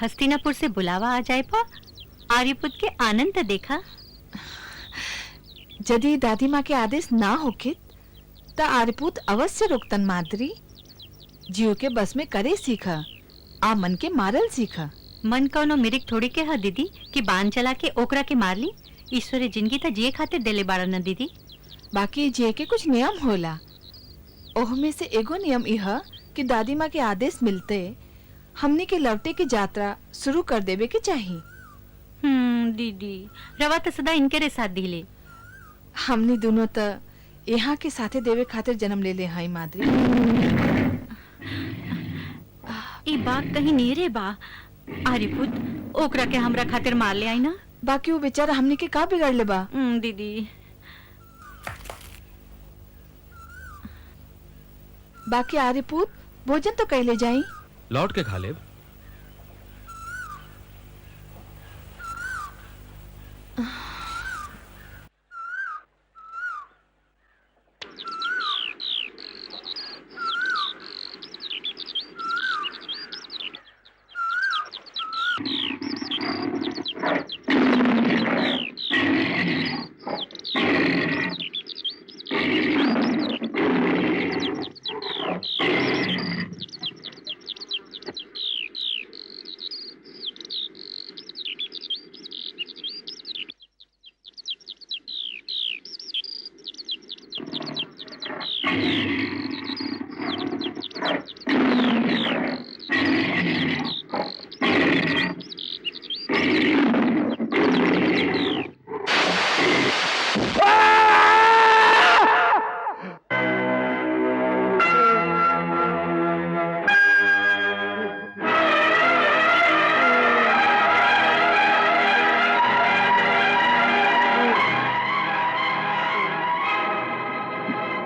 हस्तिनापुर से बुलावा आ जाए पा आर्यपुत के आनंद देखा। यदि दादी माँ के आदेश ना होके त आर्यपुत अवश्य रोकतन माद्री। जीव के बस में करे सीखा आ मन के मारल सीखा। मन कौनो मिरिक थोड़ी के है दीदी कि बांध चला के ओकरा के मार ली। ईश्वरी जिंदगी त जिए खातिर देले बाड़ा न दीदी। बाकी जिए के कुछ नियम होला। ओह में से एगो नियम यह कि दादी माँ के आदेश मिलते हमने के लौटे की यात्रा शुरू कर देवे के चाहिए। दीदी रवा तो सदा इनके रे साथ दिले। हमने दोनों त यहाँ के साथे देवे खातिर जन्म ले ले हाई माद्री। ई बात कहीं नेरे बा। आर्यपुत ओकरा के हमरा खातिर मार ले आई ना। बाकी वो बेचारा हमने के का बिगड़ ले बा। दीदी बाकी आर्यपुत भोजन तो कैले जाई। लौट के खा ले।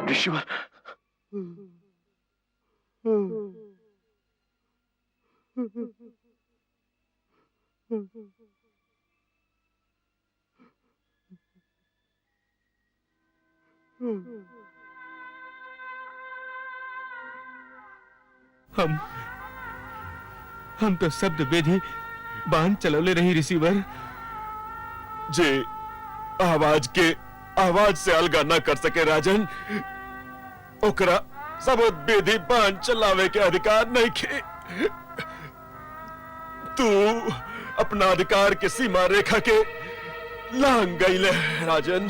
ऋषिवर हम तो शब्द बेधी बांध चलौले रही रिसीवर जे आवाज से अलगा न कर सके राजन ओकरा सबूत बेधी बांध चलावे के अधिकार नहीं खे। तू अपना अधिकार के सीमा रेखा के लांग गईले राजन।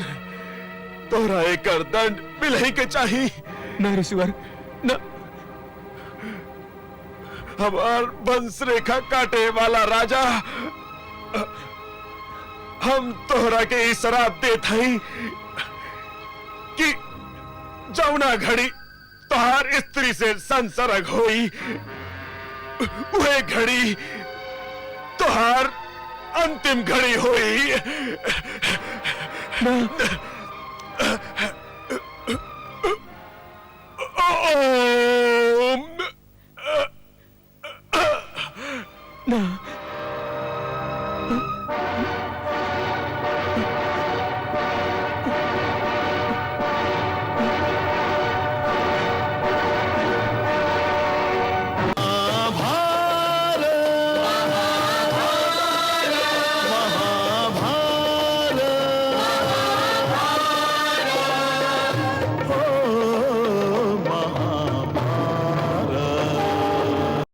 तोहरा एकर दंड मिलही के चाही। ना रिसीवर ना। हमार वंश रेखा काटे वाला राजा हम तोहरा के ई शराप देत हई कि जौना घड़ी तोहार स्त्री से संसर्ग होई वह घड़ी तोहार अंतिम घड़ी होई। ना